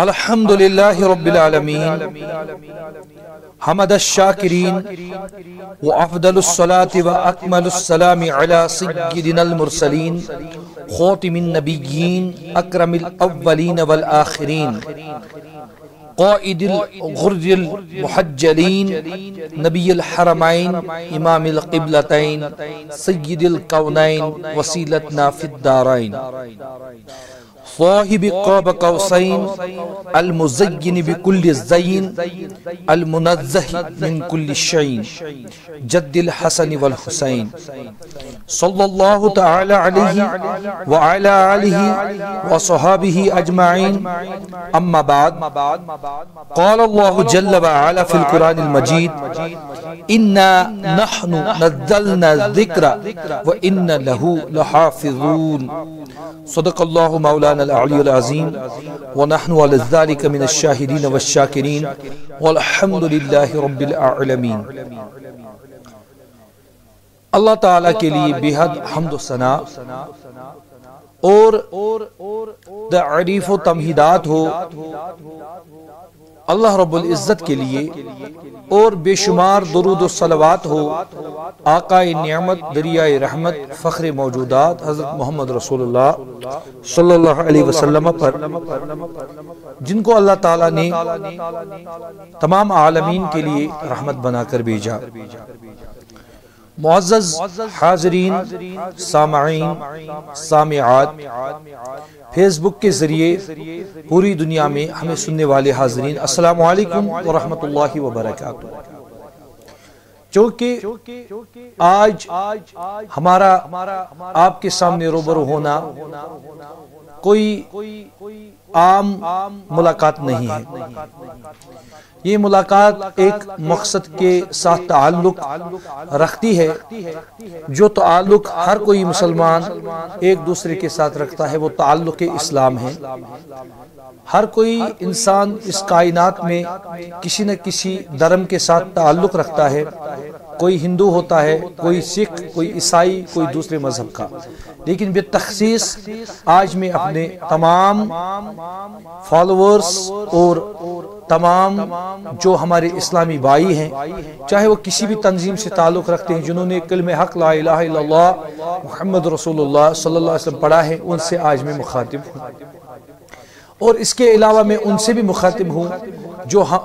الحمدللہ رب العالمین حمد الشاکرین وافضل الصلاة واکمل السلام علی سیدنا المرسلین خاتم النبیین اکرم الاولین والآخرین قائد الغر المحجلین نبی الحرمین امام القبلتین سید الکونین وسیلتنا فی الدارین صاحب قاب قوسین المزین بکل الزین المنزہ من کل شعین جد الحسن والحسین صلی اللہ تعالی علیہ وعلی آلہ وصحابہ اجمعین اما بعد قال اللہ جل وعلا فی القرآن المجید انا نحن نزلنا الذکر وان له لحافظون صدق اللہ مولانا العلی العظیم ونحن على ذلك من الشاہدین والشاکرین والحمد للہ رب العالمین۔ اللہ تعالیٰ کے لیے بہت حمد و ثنا اور تعریف و تمہیدات ہو اللہ رب العزت کے لیے، اور بے شمار درود و صلوات ہو آقا نعمت دریائے رحمت فخر موجودات حضرت محمد رسول اللہ صلی اللہ علیہ وسلم پر، جن کو اللہ تعالیٰ نے تمام عالمین کے لیے رحمت بنا کر بھیجا۔ معزز حاضرین، سامعین، سامعات، فیس بک کے ذریعے پوری دنیا میں ہمیں سننے والے حاضرین، السلام علیکم ورحمۃ اللہ وبرکاتہ۔ چونکہ آج ہمارا آپ کے سامنے روبرو ہونا کوئی عام ملاقات نہیں ہے، یہ ملاقات ایک مقصد کے ساتھ تعلق رکھتی ہے، جو تعلق ہر کوئی مسلمان ایک دوسرے کے ساتھ رکھتا ہے، وہ تعلق اسلام ہے۔ ہر کوئی انسان اس کائنات میں کسی نہ کسی دھرم کے ساتھ تعلق رکھتا ہے، کوئی ہندو ہوتا ہے، کوئی سکھ، کوئی عیسائی، کوئی دوسرے مذہب کا، لیکن بالتخصیص آج میں اپنے تمام فالوورز اور تمام جو ہمارے اسلامی بھائی ہیں، چاہے وہ کسی بھی تنظیم سے تعلق رکھتے ہیں، جنہوں نے کلمہ حق لا الہ الا اللہ محمد رسول اللہ صلی اللہ علیہ وسلم پڑھا ہے، ان سے آج میں مخاطب ہوں، اور اس کے علاوہ میں ان سے بھی مخاطب ہوں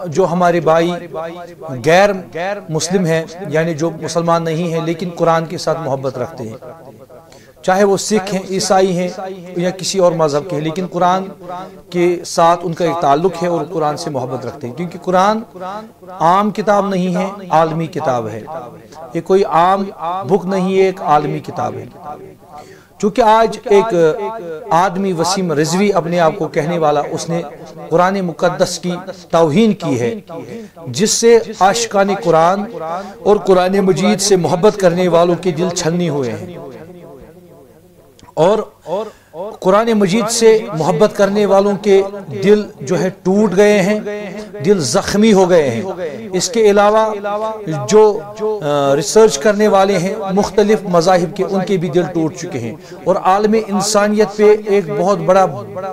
جو ہمارے بھائی غیر مسلم ہیں، یعنی جو مسلمان نہیں ہیں لیکن قرآن کے ساتھ محبت رکھتے ہیں، چاہے وہ سکھ ہیں، عیسائی ہیں یا کسی اور مذہب کے ہیں، لیکن قرآن کے ساتھ ان کا ایک تعلق ہے اور قرآن سے محبت رکھتے ہیں، کیونکہ قرآن عام کتاب نہیں ہے، عالمی کتاب ہے، یہ کوئی عام بک نہیں ہے، ایک عالمی کتاب ہے۔ چونکہ آج ایک آدمی وسیم رضوی اپنے آپ کو کہنے والا، اس نے قرآن مقدس کی توہین کی ہے، جس سے عاشقان قرآن اور قرآن مجید سے محبت کرنے والوں کے دل چھلنی ہوئے ہیں، اور قرآن مجید سے محبت کرنے والوں کے دل جو ہے ٹوٹ گئے ہیں، دل زخمی ہو گئے ہیں۔ اس کے علاوہ جو ریسرچ کرنے والے ہیں مختلف مذاہب کے، ان کے بھی دل ٹوٹ چکے ہیں، اور عالم انسانیت پہ ایک بہت بڑا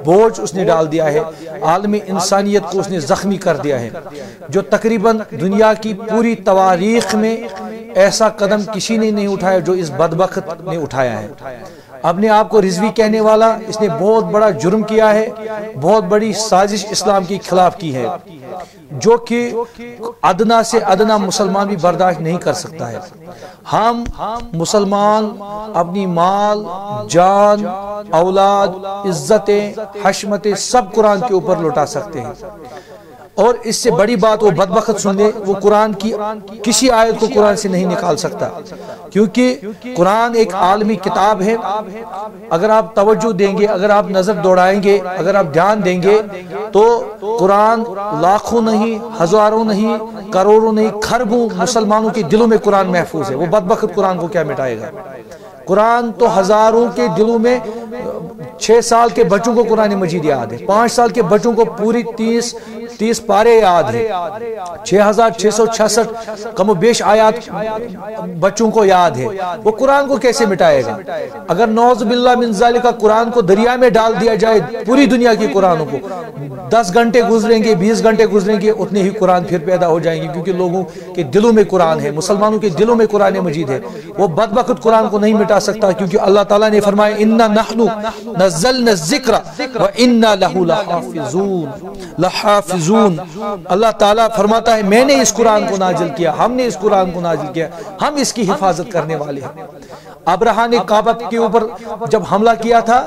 بوجھ اس نے ڈال دیا ہے، عالم انسانیت کو اس نے زخمی کر دیا ہے، جو تقریباً دنیا کی پوری تواریخ میں ایسا قدم کسی نے نہیں اٹھایا جو اس بدبخت نے اٹھایا ہے۔ اپنے آپ کو رضوی کہنے والا، اس نے بہت بڑا جرم کیا ہے، بہت بڑی سازش اسلام کے خلاف کی ہے، جو کہ ادنا سے ادنا مسلمان بھی برداشت نہیں کر سکتا ہے۔ ہم مسلمان اپنی مال، جان، اولاد، عزتیں، حشمتیں سب قرآن کے اوپر لوٹا سکتے ہیں، اور اس سے بڑی بات وہ بدبخت سن لے، وہ قرآن کی کسی آیت کو قرآن سے نہیں نکال سکتا، کیونکہ قرآن ایک عالمی کتاب ہے۔ اگر آپ توجہ دیں گے، اگر آپ نظر دوڑائیں گے، اگر آپ دھیان دیں گے، تو قرآن لاکھوں نہیں، ہزاروں نہیں، کروڑوں نہیں، کھربوں مسلمانوں کے دلوں میں قرآن محفوظ ہے۔ وہ بدبخت قرآن کو کیا مٹائے گا؟ قرآن تو ہزاروں کے دلوں میں 6 سال کے بچوں کو قرآن مجید یاد ہے، 5 سال کے بچوں کو پوری 30 30 پارے یاد ہیں، 6666 کم و بیش آیات بچوں کو یاد ہے، وہ قرآن کو کیسے مٹائے گا؟ اگر نعوذ باللہ من ذالک قرآن کو دریا میں ڈال دیا جائے، پوری دنیا کی قرآنوں کو 10 گھنٹے گزریں گے، 20 گھنٹے گزریں گے، اتنے ہی قرآن پھر پیدا ہو جائیں گے، کیونکہ لوگوں کے دلوں میں قرآن ہے، مسلمانوں کے دلوں میں قرآن مجید ہے۔ وہ بدبخت قرآن کو نہیں مٹا سکتا، کیونکہ اللہ تعالیٰ نے فرمایا اِنَّا نَحْنُ نَزَّلْنَا الذِّكْرَ وَإِنَّا لَهُ لَحَافِظُونَ۔ اللہ تعالیٰ فرماتا ہے میں نے اس قرآن کو نازل کیا، ہم نے اس قرآن کو نازل کیا، ہم اس کی حفاظت کرنے والے ہیں۔ ابرہا نے کعبہ کے اوپر جب حملہ کیا تھا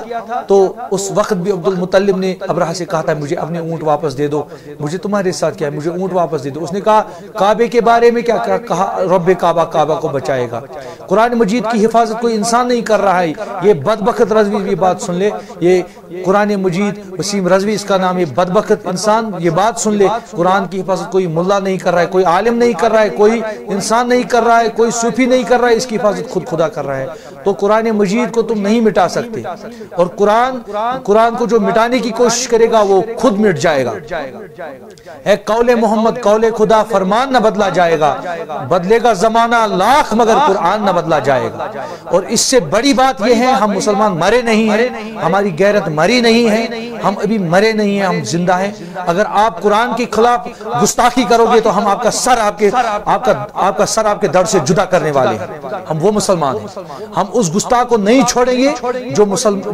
تو اس وقت بھی عبد المطلب نے ابرہا سے کہا تھا مجھے اپنے اونٹ واپس دے دو، مجھے تمہارے ساتھ کیا ہے، مجھے اونٹ واپس دے دو۔ اس نے کہا کعبے کے بارے میں کیا کہا، رب کعبہ کعبہ کو بچائے گا۔ قرآن مجید کی حفاظت کوئی انسان نہیں کر رہا ہے۔ یہ بدبخت رضوی بھی بات سن لے، یہ قرآن مجید وسیم رضوی اس کا نام ہے، بدبخت انسان یہ بات سن لے، قرآن کی حفاظت کوئی ملا نہیں کر رہا ہے، کوئی عالم نہیں کر رہا ہے، کوئی انسان نہیں کر رہا ہے، کوئی صوفی نہیں کر رہا ہے، اس کی حفاظت خود خدا کر رہا ہے۔ تو قرآن مجید کو تم نہیں مٹا سکتے، اور قرآن کو جو مٹانے کی کوشش کرے گا وہ خود مٹ جائے گا۔ ہے قول محمد قول خدا، فرمان نہ بدلا جائے گا، بدلے گا زمانہ لاکھ مگر قرآن نہ بدلا جائے گا۔ اور اس سے بڑی بات یہ ہے ہم مسلمان مرے نہیں ہیں، ہماری غیرت مری نہیں ہے، ہم ابھی مرے نہیں ہیں، ہم زندہ ہیں۔ اگر آپ قرآن کے خلاف گستاخی کرو گے تو ہم آپ کا سر آپ کے دڑ سے جدا کرنے والے ہیں۔ ہم وہ مسلمان ہیں، ہم اس گستاخ کو نہیں چھوڑیں گے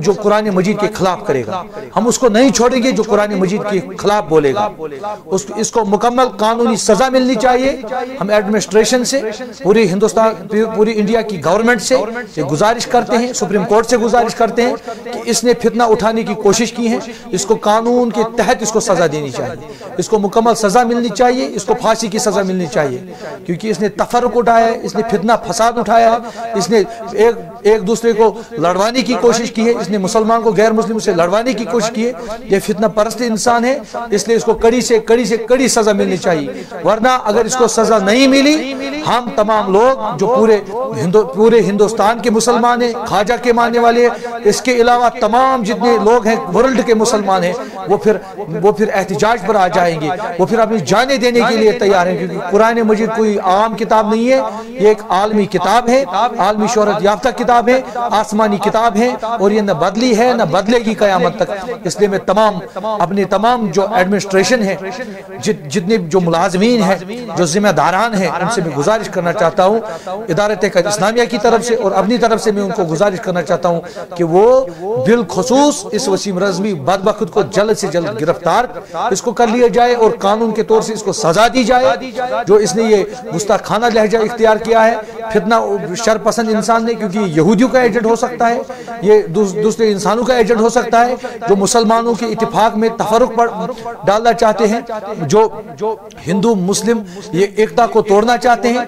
جو قرآن مجید کے خلاف کرے گا، ہم اس کو نہیں چھوڑیں گے جو قرآن مجید کے خلاف بولے گا۔ اس کو مکمل قانونی سزا ملنی چاہیے۔ ہم ایڈمنسٹریشن سے، پوری ہندوستان، پوری انڈیا کی گورنمنٹ سے یہ گزارش کرتے ہیں، سپریم کورٹ سے گزارش کرتے ہیں کہ اس نے فتنہ اٹھانے کی کوشش کی ہے، اس کو قانون کے تحت اس کو سزا دینی چاہیے، اس کو مکمل سزا ملنی چاہیے، اس کو پھانسی کی سزا ملنی چاہیے، کیونکہ اس نے تفرق اٹھایا ہے، اس نے فتنہ فساد اٹھایا ہے، اس نے ایک دوسرے کو لڑوانے کی کوشش کی ہے، اس نے مسلمان کو غیر مسلم سے لڑوانے کی کوشش کی ہے۔ یہ فتنہ پرست انسان ہے، اس لیے اس کو کڑی سے کڑی سزا ملنی چاہیے، ورنہ اگر اس کو سزا نہیں ملی، ہم تمام لوگ جو پورے ہندوستان کے مسلمان ہیں، خواجہ کے ماننے والے ہیں، اس کے علاوہ تمام جتنے لوگ ہیں ورلڈ کے مسلمان ہیں، وہ پھر احتجاج پر آ جائیں گے، وہ پھر اپنی جانیں دینے کے لیے تیار ہیں، کیونکہ قرآن مجید کوئی عام کتاب نہیں ہے، یہ ایک عالمی کتاب ہے، عالمی شہرت یافتہ کتاب ہے، آسمانی کتاب ہے، اور یہ نہ بدلی ہے نہ بدلے گی قیامت تک۔ اس لیے میں اپنے تمام جو ایڈمنسٹریشن ہے، جتنے جو ملازمین ہیں، جو ذمہ داران ہیں، ان سے میں گزارش کرنا چاہتا ہوں، ادارت اسلامیہ کی طرف سے اور اپنی طرف سے میں ان کو گزارش کرنا چاہتا ہوں کہ وہ بالخصوص اس وسیم رضوی بدبخت کو جلد سے جلد گرفتار اس کو کر لیا جائے، اور قانون کے طور سے اس کو سزا دی جائے۔ جو اس نے یہ گستاخانہ لہجہ اختیار کیا ہے، فتنہ شر پسند انسان نے، کیونکہ یہ یہودیوں کا ایجنٹ ہو سکتا ہے، یہ دوسرے انسانوں کا ایجنٹ ہو سکتا ہے، جو مسلمانوں کے اتفاق میں تفرق ڈالنا چاہتے ہیں، جو ہندو مسلم یہ ایکتا کو توڑنا چاہتے ہیں،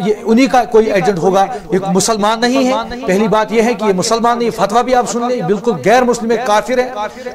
یہ انہی کا کوئی ایجنٹ ہوگا، یہ مسلمان نہیں ہے۔ پہلی بات یہ ہے کہ یہ مسلمان نہیں، فتویٰ بھی آپ سن لیں، بالکل غیر مسلم ہے، کافر ہے۔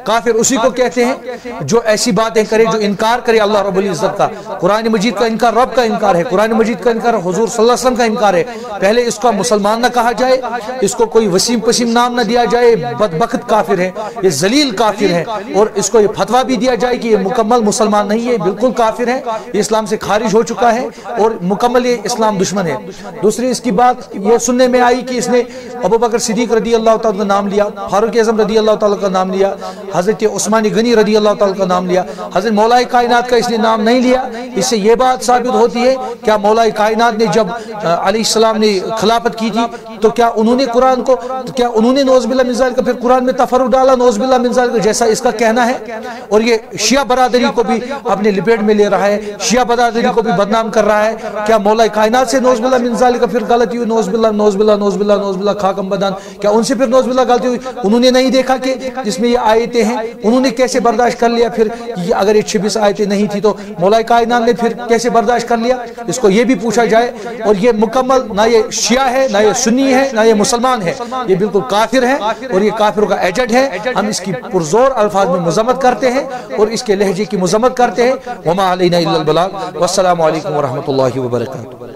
کافر اسی کو کہتے ہیں جو ایسی باتیں کرے، جو انکار کرے اللہ رب العزت کا، قرآن مجید کا انکار، رب کا انکار ہے، قرآن مجید کا انکار، حضور صلی اللہ علیہ وسلم کا انکار ہے۔ پہلے اس کا مسلمان نہ کہا جائے، اس کو کوئی وسیم پسیم نام نہ دیا جائے، بدبخت کافر ہے، یہ ذلیل کافر ہے، اور اس کو یہ فتویٰ بھی دیا جائے کہ یہ مکمل مسلمان نہیں ہے، بالکل کافر ہے، یہ اسلام سے خارج ہو چکا ہے، اور مکمل یہ اسلام دشمن ہے۔ دوسری اس کی بات یہ سننے میں آئی کہ اس نے ابو بکر صدیق رضی اللہ تعالیٰ کا نام لیا، فاروق اعظم رضی اللہ تعالیٰ کا نام لیا، حضرت عثمان غنی رضی اللہ تعالیٰ کا نام لیا، حضرت مولا کائنات کا اس نے نام نہیں لیا۔ اس سے یہ بات ثابت ہوتی ہے کیا مولا کائنات نے جب علیہ السلام نے خلافت کی تھی تو کیا انہوں نے قرآن کو، کیا انہوں نے نعوذ باللہ من ذالک پھر قرآن میں تفرق ڈالا، نعوذ باللہ من ذالک، جیسا اس کا کہنا ہے؟ اور یہ شیعہ برادری کو بھی اپنے لپیٹ میں لے رہا ہے، شیعہ برادری کو بھی بدنام کر رہا ہے۔ کیا مولا کائنات سے نعوذ باللہ من ذالک پھر غلطی ہوئی؟ نعوذ باللہ نعوذ باللہ نعوذ باللہ نعوذ باللہ خاکم بدن، کیا ان سے پھر نعوذ باللہ غلطی ہوئی؟ انہوں نے نہیں دیکھا کہ جس میں یہ آیتیں ہیں، انہوں نے کیسے برداشت کر لیا؟ پھر اگر یہ 26 آیتیں نہیں تھی تو مولا کائنات نے پھر کیسے برداشت کر لیا؟ اس کو یہ بھی پوچھا جائے۔ اور یہ مکمل نہ یہ شیعہ ہے، نہ یہ سنی ہے، نہ یہ مسلمان ہے، یہ بالکل کافر ہے، اور یہ کافروں کا ایجنٹ ہے۔ ہم اس کی پرزور الفاظ میں مذمت کرتے ہیں اور اس کے لہجے کی مذمت کرتے ہیں۔ وما علینا الا البلاغ، والسلام علیکم ورحمۃ اللہ وبرکاتہ۔